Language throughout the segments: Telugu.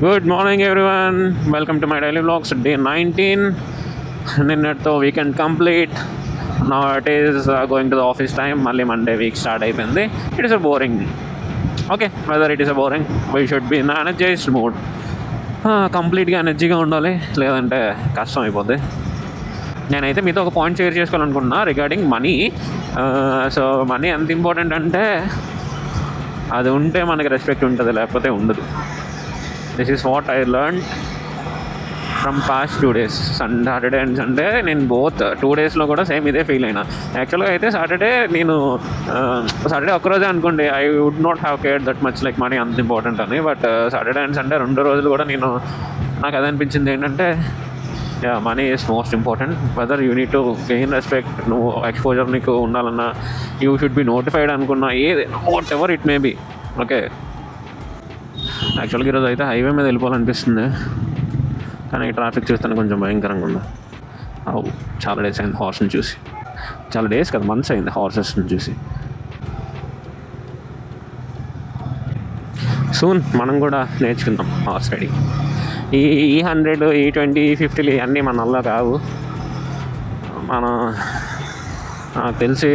Good morning, everyone. Welcome to my daily vlogs. Day 19. నిన్నటితో weekend complete. Now it is going to the office time. మళ్ళీ మండే వీక్ స్టార్ట్ అయిపోయింది. It is a boring. Okay, whether it is a boring, we should be in energized mood. కంప్లీట్గా ఎనర్జీగా ఉండాలి, లేదంటే కష్టం అయిపోద్ది. నేనైతే మీతో ఒక పాయింట్ షేర్ చేసుకోవాలనుకుంటున్నా రిగార్డింగ్ మనీ. సో మనీ ఎంత ఇంపార్టెంట్ అంటే అది ఉంటే మనకి రెస్పెక్ట్ ఉంటుంది, లేకపోతే ఉండదు. This is what I learn from past 2 days. Saturday and Sunday నేను బోత్ 2 daysలో కూడా సేమ్ ఇదే ఫీల్ అయినా. యాక్చువల్గా అయితే సాటర్డే సాటర్డే ఒక్కరోజే అనుకోండి, I would not have cared that much like money అంత ఇంపార్టెంట్ అని. బట్ సాటర్డే అండ్ సండే 2 రోజులు కూడా నాకు అది అనిపించింది ఏంటంటే money is most important. Whether you need to gain respect, నువ్వు ఎక్స్పోజర్ నీకు ఉండాలన్నా, యూ షుడ్ బి నోటిఫైడ్ అనుకున్నా, ఏది whatever it may be. Okay, యాక్చువల్గా ఈరోజు అయితే హైవే మీద వెళ్ళిపోవాలనిపిస్తుంది, కానీ ట్రాఫిక్ చూస్తే కొంచెం భయంకరంగా ఉంది. చాలా డేస్ అయింది హార్స్ని చూసి, చాలా డేస్ కదా మంత్స్ అయింది హార్సెస్ని చూసి. సూన్ మనం కూడా నేర్చుకుందాం హార్స్ రైడింగ్. ఈ 100, ఈ 20, 50 అన్నీ మన వల్ల కావు. నాకు తెలిసి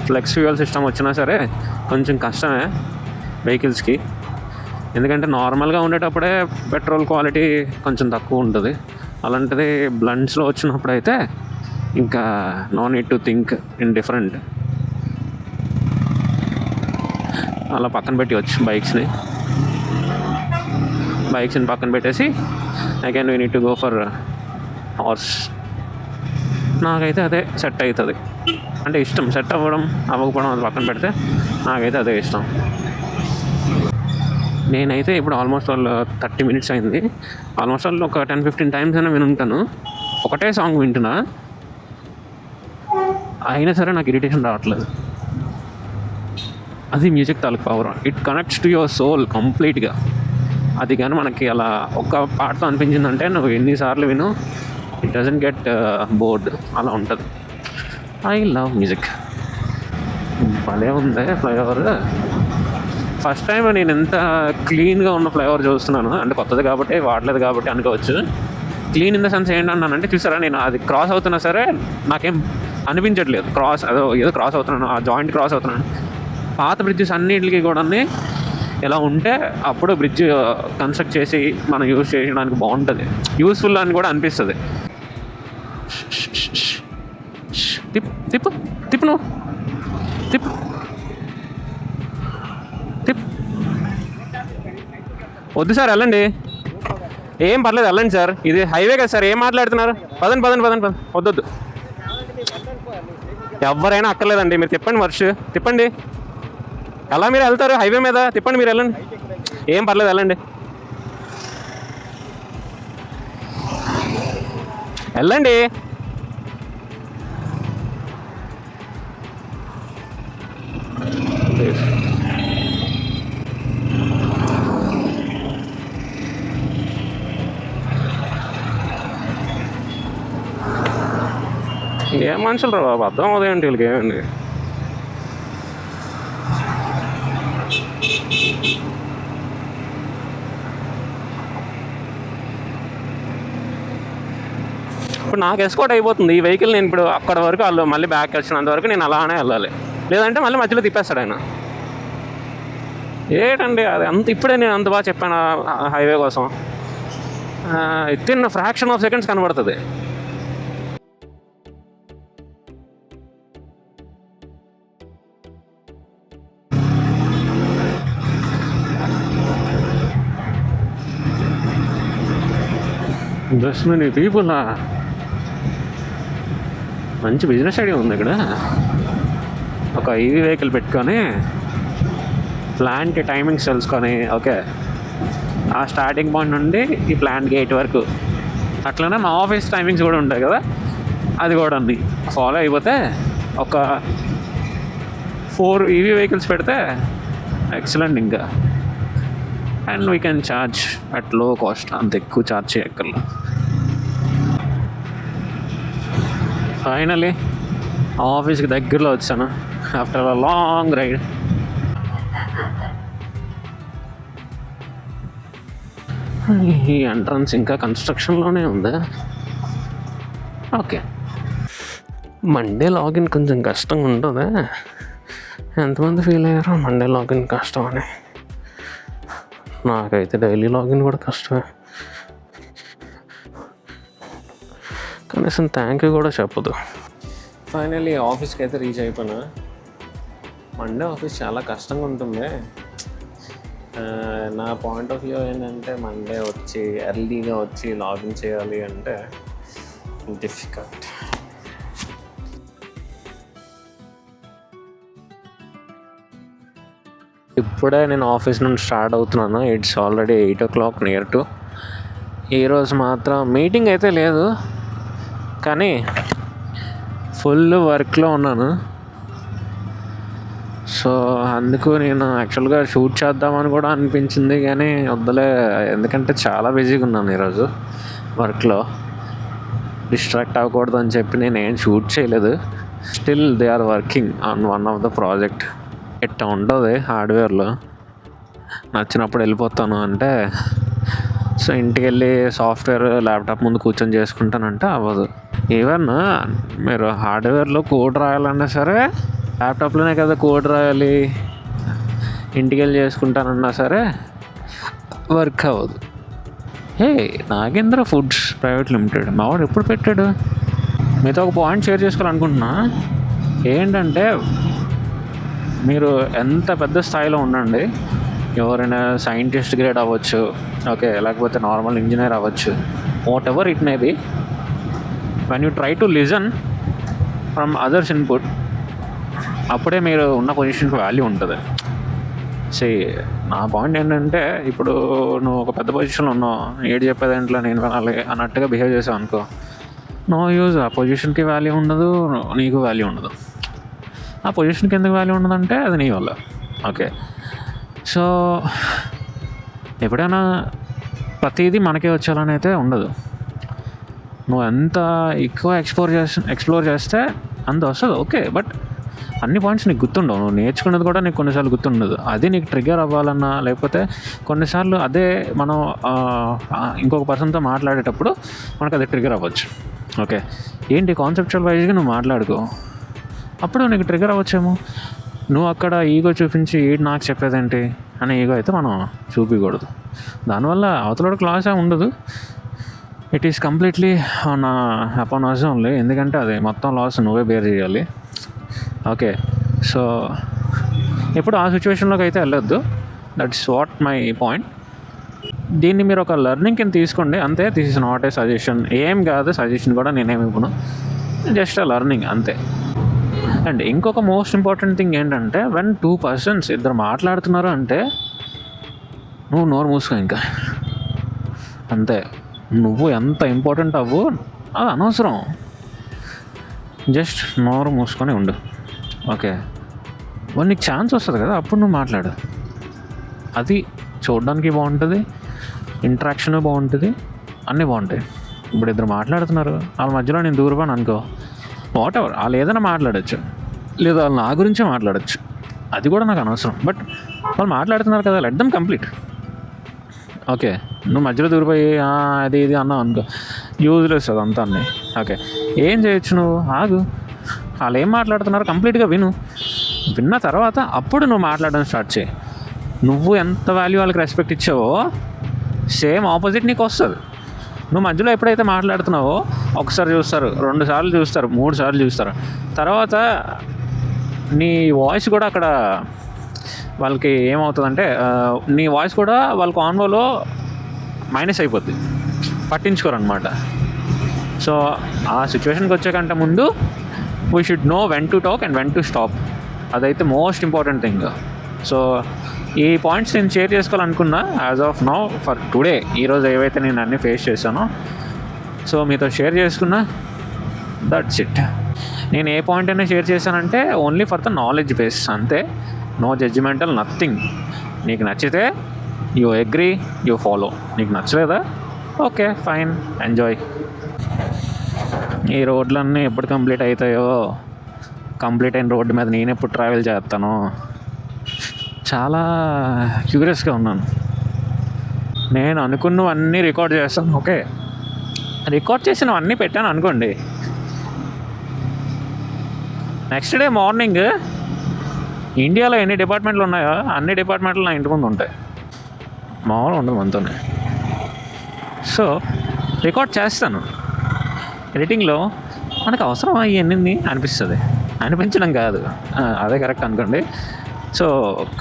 ఫ్లెక్స్ ఫ్యూయల్ సిస్టమ్ వచ్చినా సరే కొంచెం కష్టమే వెహికల్స్కి. ఎందుకంటే నార్మల్గా ఉండేటప్పుడే పెట్రోల్ క్వాలిటీ కొంచెం తక్కువ ఉంటుంది. అలాంటిది బ్లండ్స్లో వచ్చినప్పుడు అయితే ఇంకా no need to think in different. అలా పక్కన పెట్టవచ్చు బైక్స్ని పక్కన పెట్టేసి again we need to go for horse. నాకైతే అదే సెట్ అవుతుంది, అంటే ఇష్టం. సెట్ అవ్వకపోవడం అది పక్కన పెడితే నాకైతే అదే ఇష్టం. నేనైతే ఇప్పుడు ఆల్మోస్ట్ 30 minutes అయింది. ఆల్మోస్ట్ ఒక 10-15 times అయినా వినుంటాను. ఒకటే సాంగ్ వింటున్నా, అయినా సరే నాకు ఇరిటేషన్ రావట్లేదు. అది మ్యూజిక్ తాలూకు power. It connects to your soul కంప్లీట్గా. అది కానీ మనకి అలా ఒక్క పాటతో అనిపించిందంటే నువ్వు ఎన్నిసార్లు విను, ఇట్ డజంట్ గెట్ బోర్డ్. అలా ఉంటుంది. I love music. భలే ఉంది ఫ్లైఓవర్. ఫస్ట్ టైం నేను ఎంత క్లీన్గా ఉన్న ఫ్లైఓవర్ చూస్తున్నాను. అంటే కొత్తది కాబట్టి, వాడలేదు కాబట్టి అనుకోవచ్చు. క్లీన్ ఇన్ ద సెన్స్ ఏంటన్నానంటే, చూసారా నేను అది క్రాస్ అవుతున్నా సరే నాకేం అనిపించట్లేదు. ఏదో క్రాస్ అవుతున్నాను, ఆ జాయింట్ క్రాస్ అవుతున్నాను. పాత బ్రిడ్జెస్ అన్నిటికీ కూడా ఎలా ఉంటే అప్పుడు బ్రిడ్జ్ కన్స్ట్రక్ట్ చేసి మనం యూజ్ చేయడానికి బాగుంటుంది, యూస్ఫుల్ అని కూడా అనిపిస్తుంది. తిప్పు నువ్వు తిప్పు. వద్దు సార్, వెళ్ళండి. ఏం పర్లేదు, వెళ్ళండి సార్. ఇది హైవే కదా సార్, ఏం మాట్లాడుతున్నారు? పదండి. వద్దొద్దు, ఎవరైనా అక్కర్లేదండి. మీరు తిప్పండి, తిప్పండి. ఎలా మీరు వెళ్తారు హైవే మీద? తిప్పండి, మీరు వెళ్ళండి. ఏం పర్లేదు, వెళ్ళండి. ఏం మనుషులు రా బాబు, అర్థం అవుతాయండి వీళ్ళకి. ఏమండి ఇప్పుడు నాకు ఎస్కోట్ అయిపోతుంది ఈ వెహికల్. నేను ఇప్పుడు అక్కడ వరకు వాళ్ళు మళ్ళీ బ్యాక్ వచ్చినంత వరకు నేను అలానే వెళ్ళాలి, లేదంటే మళ్ళీ మధ్యలో తిప్పేస్తాడు ఆయన. ఏంటండి అది ఇప్పుడే నేను అంత బాగా చెప్పాను హైవే కోసం. వితిన్ ఫ్రాక్షన్ ఆఫ్ సెకండ్స్ కనబడుతుంది. దస్ మెనీ పీపుల్. మంచి బిజినెస్ ఐడియా ఉంది ఇక్కడ. ఒక ఈవీ వెహికల్ పెట్టుకొని ప్లాంట్ టైమింగ్స్ తెలుసుకొని, ఓకే ఆ స్టార్టింగ్ పాయింట్ నుండి ఈ ప్లాంట్ గేట్ వరకు, అట్లనే మా ఆఫీస్ టైమింగ్స్ కూడా ఉంటాయి కదా, అది కూడా ఉంది ఫాలో అయిపోతే ఒక 4 ఈవీ వెహికల్స్ పెడితే ఎక్సలెంట్. ఇంకా and we can charge at లో కాస్ట్, అంత ఎక్కువ ఛార్జ్ చేయక్కర్లా. ఫైనలీ ఆఫీస్కి దగ్గరలో వచ్చాను ఆఫ్టర్ అ లాంగ్ రైడ్. ఈ ఎంట్రన్స్ ఇంకా కన్స్ట్రక్షన్లోనే ఉంది. ఓకే, మండే లాగిన్ కొంచెం కష్టంగా ఉంటుందా? ఎంతమంది ఫీల్ అయ్యారో మండే లాగిన్ కష్టం అని. నాకైతే డైలీ లాగిన్ కూడా కష్టమే. కనీసం థ్యాంక్ యూ కూడా చెప్పదు. ఫైనల్లీ ఆఫీస్కి అయితే రీచ్ అయిపోయినా. మండే ఆఫీస్ చాలా కష్టంగా ఉంటుంది. నా పాయింట్ ఆఫ్ వ్యూ ఏంటంటే మండే వచ్చి ఎర్లీగా వచ్చి లాగిన్ చేయాలి అంటే డిఫికల్ట్. ఇప్పుడే నేను ఆఫీస్ నుండి స్టార్ట్ అవుతున్నాను. It's already 8 o'clock near to. ఈరోజు మాత్రం మీటింగ్ అయితే లేదు, కానీ ఫుల్ వర్క్లో ఉన్నాను. సో అందుకు నేను యాక్చువల్గా షూట్ చేద్దామని కూడా అనిపించింది, కానీ వద్దులే, ఎందుకంటే చాలా బిజీగా ఉన్నాను ఈరోజు వర్క్లో. డిస్ట్రాక్ట్ అవ్వకూడదు అని చెప్పి నేను ఏం షూట్ చేయలేదు. Still they are working on one of the project. ఇట్లా ఉంటుంది హార్డ్వేర్లో. నచ్చినప్పుడు వెళ్ళిపోతాను అంటే, సో ఇంటికి వెళ్ళి సాఫ్ట్వేర్ ల్యాప్టాప్ ముందు కూర్చొని చేసుకుంటానంటే అవ్వదు. ఈవెన్ మీరు హార్డ్వేర్లో కోడ్ రాయాలన్నా సరే ల్యాప్టాప్లోనే కదా కోడ్ రాయాలి. ఇంటికి వెళ్ళి చేసుకుంటానన్నా సరే వర్క్ అవ్వదు. నాగేంద్ర ఫుడ్స్ ప్రైవేట్ లిమిటెడ్ మావాడు ఎప్పుడు పెట్టాడు? మీతో ఒక పాయింట్ షేర్ చేసుకోవాలనుకుంటున్నా. ఏంటంటే మీరు ఎంత పెద్ద స్థాయిలో ఉండండి, ఎవరైనా సైంటిస్ట్ గ్రేడ్ అవ్వచ్చు, ఓకే, లేకపోతే నార్మల్ ఇంజనీర్ అవ్వచ్చు, what ever it may be, when you try to listen from others input, అప్పుడే మీరు ఉన్న పొజిషన్కి వాల్యూ ఉంటుంది. నా పాయింట్ ఏంటంటే, ఇప్పుడు నువ్వు ఒక పెద్ద పొజిషన్లో ఉన్నావు, ఏడు చెప్పేదాంట్లో నేను వినాలి అన్నట్టుగా బిహేవ్ చేసావు అనుకో, నో యూజ్. ఆ పొజిషన్కి వాల్యూ ఉండదు, నీకు వాల్యూ ఉండదు. ఆ పొజిషన్కి ఎందుకు వాల్యూ ఉండదంటే అది నీ వల్ల. ఓకే, సో ఎప్పుడైనా ప్రతిదీ మనకే వచ్చాలని అయితే ఉండదు. నువ్వు ఎంత ఎక్కువ ఎక్స్ప్లోర్ చేస్తే అంత వస్తుంది, ఓకే. బట్ అన్ని పాయింట్స్ నీకు గుర్తుండవు. నువ్వు నేర్చుకున్నది కూడా నీకు కొన్నిసార్లు గుర్తుండదు. అది నీకు ట్రిగ్గర్ అవ్వాలన్నా, లేకపోతే కొన్నిసార్లు అదే మనం ఇంకొక పర్సన్తో మాట్లాడేటప్పుడు మనకు అది ట్రిగ్గర్ అవ్వచ్చు. ఓకే, ఏంటి కాన్సెప్చువల్ వైజ్గా నువ్వు మాట్లాడుకో, అప్పుడు నీకు ట్రిగ్గర్ అవ్వచ్చేమో. నువ్వు అక్కడ ఈగో చూపించి ఏంటి నాకు చెప్పేదేంటి అనే ఈగో అయితే మనం చూపించకూడదు. దానివల్ల అవతల క్లాసే ఉండదు. It is completely upon us only. ఎందుకంటే అది మొత్తం లాస్ నువ్వే బేర్ చేయాలి. ఓకే, సో ఎప్పుడు ఆ సిచ్యువేషన్లోకి అయితే వెళ్ళొద్దు. That's what my point. దీన్ని మీరు ఒక లెర్నింగ్ కింద తీసుకోండి అంతే. This is not a suggestion, ఏం కాదు. సజెషన్ కూడా నేనేమి ఇవ్వను, జస్ట్ ఆ లెర్నింగ్ అంతే. అండ్ ఇంకొక మోస్ట్ ఇంపార్టెంట్ థింగ్ ఏంటంటే, వెన్ 2 persons ఇద్దరు మాట్లాడుతున్నారు అంటే నువ్వు నోరు మూసుకో, ఇంకా అంతే. నువ్వు ఎంత ఇంపార్టెంట్ అవ్వు అది అనవసరం, జస్ట్ నోరు మూసుకొని ఉండు. ఓకే, నీకు ఛాన్స్ వస్తుంది కదా, అప్పుడు నువ్వు మాట్లాడు. అది చూడడానికి బాగుంటుంది, ఇంటరాక్షన్ బాగుంటుంది, అన్నీ బాగుంటాయి. ఇప్పుడు ఇద్దరు మాట్లాడుతున్నారు, వాళ్ళ మధ్యలో నేను దూరపాను అనుకో, వాట్ ఎవర్, వాళ్ళు ఏదైనా మాట్లాడచ్చు, లేదా వాళ్ళు నా గురించే మాట్లాడచ్చు, అది కూడా నాకు అనవసరం. బట్ వాళ్ళు మాట్లాడుతున్నారు కదా, లెట్ దెమ్ కంప్లీట్. ఓకే, నువ్వు మధ్యలో దూరిపోయి అది ఇది అన్నావు అనుకో, యూజ్లెస్ అదంతా అన్నీ. ఓకే, ఏం చేయొచ్చు, నువ్వు ఆగు, వాళ్ళు ఏం మాట్లాడుతున్నారో కంప్లీట్గా విను. విన్న తర్వాత అప్పుడు నువ్వు మాట్లాడడం స్టార్ట్ చేయి. నువ్వు ఎంత వాల్యూ వాళ్ళకి రెస్పెక్ట్ ఇచ్చావో సేమ్ ఆపోజిట్ నీకు వస్తుంది. నువ్వు మధ్యలో ఎప్పుడైతే మాట్లాడుతున్నావో ఒకసారి చూస్తారు, 2 సార్లు చూస్తారు, 3 సార్లు చూస్తారు, తర్వాత నీ వాయిస్ కూడా అక్కడ వాళ్ళకి ఏమవుతుందంటే, నీ వాయిస్ కూడా వాళ్ళ కాన్వోలో మైనస్ అయిపోద్ది, పట్టించుకోరు అనమాట. సో ఆ సిచ్యువేషన్కి వచ్చేకంటే ముందు we should know when to talk and when to stop. అదైతే మోస్ట్ ఇంపార్టెంట్ థింగ్. సో ఈ పాయింట్స్ నేను షేర్ చేసుకోవాలనుకున్నా as of now for today. ఈరోజు ఏవైతే నేను అన్నీ ఫేస్ చేశానో సో మీతో షేర్ చేసుకున్నా, దట్స్ ఇట్. నేను ఏ పాయింట్ అయినా షేర్ చేశానంటే only for the knowledge base అంతే, నో జడ్జిమెంటల్, నథింగ్. నీకు నచ్చితే యూ అగ్రీ, యూ ఫాలో. నీకు నచ్చలేదా, ఓకే ఫైన్, ఎంజాయ్. ఈ రోడ్లన్నీ ఎప్పుడు కంప్లీట్ అవుతాయో, కంప్లీట్ అయిన రోడ్డు మీద నేను ఎప్పుడు ట్రావెల్ చేస్తాను, చాలా క్యూరియస్గా ఉన్నాను. నేను అనుకున్నవన్నీ రికార్డ్ చేస్తాను. ఓకే, రికార్డ్ చేసినవన్నీ పెట్టాను అనుకోండి. నెక్స్ట్ డే మార్నింగ్ ఇండియాలో ఎన్ని డిపార్ట్మెంట్లు ఉన్నాయో అన్ని డిపార్ట్మెంట్లు నా ఇంటి ముందు ఉంటాయి. మామూలుగా ఉండదు మనతోనే. సో రికార్డ్ చేస్తాను. ఎడిటింగ్లో మనకు అవసరం ఇవన్నీ అనిపిస్తుంది. అనిపించడం కాదు, అదే కరెక్ట్ అనుకోండి. సో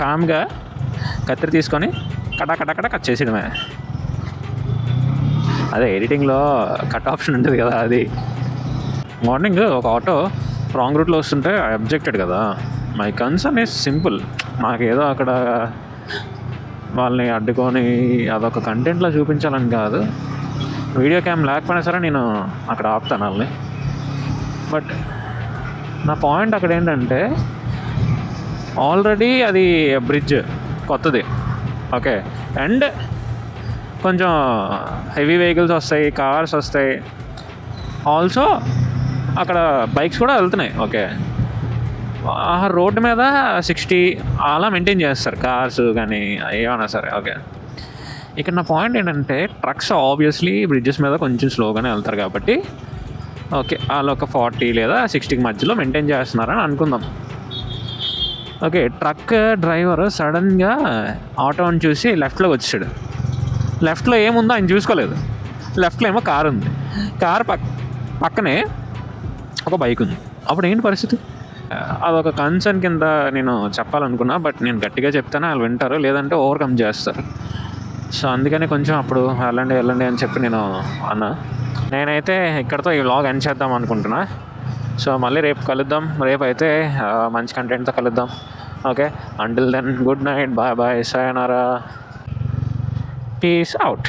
కామ్గా కత్తిరి తీసుకొని కట కట్ చేసేయడమే. అదే ఎడిటింగ్లో కట్ ఆప్షన్ ఉంటుంది కదా, అది. మార్నింగ్ ఒక ఆటో రాంగ్ రూట్లో వస్తుంటే ఐ అబ్జెక్టెడ్ కదా. My concern is simple. నాకేదో అక్కడ వాళ్ళని అడ్డుకొని అదొక కంటెంట్లో చూపించాలని కాదు. వీడియో క్యామ్ లేకపోయినా సరే నేను అక్కడ ఆపుతాను వాళ్ళని. బట్ నా పాయింట్ అక్కడ ఏంటంటే, ఆల్రెడీ అది బ్రిడ్జ్ కొత్తది, ఓకే, అండ్ కొంచెం హెవీ వెహికల్స్ వస్తాయి, కార్స్ వస్తాయి, ఆల్సో అక్కడ బైక్స్ కూడా వెళ్తున్నాయి. ఓకే, ఆ రోడ్డు మీద 60 అలా మెయింటైన్ చేస్తారు కార్స్ కానీ ఏమైనా సరే. ఓకే, ఇక్కడ నా పాయింట్ ఏంటంటే, ట్రక్స్ ఆబ్వియస్లీ బ్రిడ్జెస్ మీద కొంచెం స్లోగానే వెళ్తారు కాబట్టి ఓకే, వాళ్ళు ఒక 40 లేదా 60 మధ్యలో మెయింటైన్ చేస్తున్నారని అనుకుందాం. ఓకే, ట్రక్ డ్రైవర్ సడన్గా ఆటోని చూసి లెఫ్ట్లోకి వచ్చాడు. లెఫ్ట్లో ఏముందో ఆయన చూసుకోలేదు. లెఫ్ట్లో ఏమో కారు ఉంది, కారు పక్కనే ఒక బైక్ ఉంది. అప్పుడు ఏంటి పరిస్థితి? అదొక కన్సర్న్ కింద నేను చెప్పాలనుకున్నా, బట్ నేను గట్టిగా చెప్తాను, వాళ్ళు వింటారు, లేదంటే ఓవర్కమ్ చేస్తారు. సో అందుకని కొంచెం అప్పుడు వెళ్ళండి అని చెప్పి నేను అన్నా. నేనైతే ఇక్కడతో ఈ వ్లాగ్ ఎండ్ చేద్దాం అనుకుంటున్నా. సో మళ్ళీ రేపు కలుద్దాం. రేపు అయితే మంచి కంటెంట్తో కలుద్దాం. Okay, until then good night, bye bye, sayonara, peace out.